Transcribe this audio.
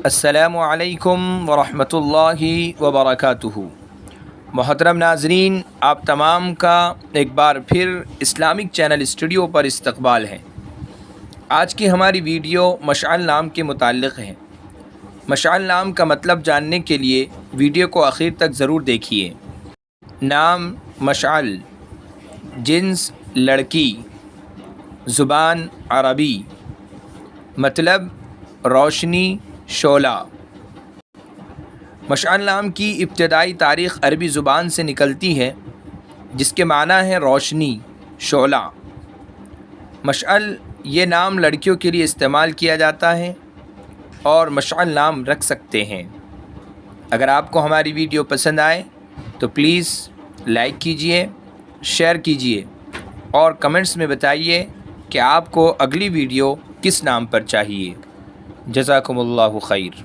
السلام علیکم ورحمۃ اللہ وبرکاتہ۔ محترم ناظرین، آپ تمام کا ایک بار پھر اسلامک چینل اسٹوڈیو پر استقبال ہے۔ آج کی ہماری ویڈیو مشعل نام کے متعلق ہے۔ مشعل نام کا مطلب جاننے کے لیے ویڈیو کو آخر تک ضرور دیکھیے۔ نام مشعل، جنس لڑکی، زبان عربی، مطلب روشنی، شعلہ۔ مشعل نام کی ابتدائی تاریخ عربی زبان سے نکلتی ہے جس کے معنی ہے روشنی، شعلہ۔ مشعل یہ نام لڑکیوں کے لیے استعمال کیا جاتا ہے اور مشعل نام رکھ سکتے ہیں۔ اگر آپ کو ہماری ویڈیو پسند آئے تو پلیز لائک کیجئے، شیئر کیجئے اور کمنٹس میں بتائیے کہ آپ کو اگلی ویڈیو کس نام پر چاہیے۔ جزاکم اللہ خیر۔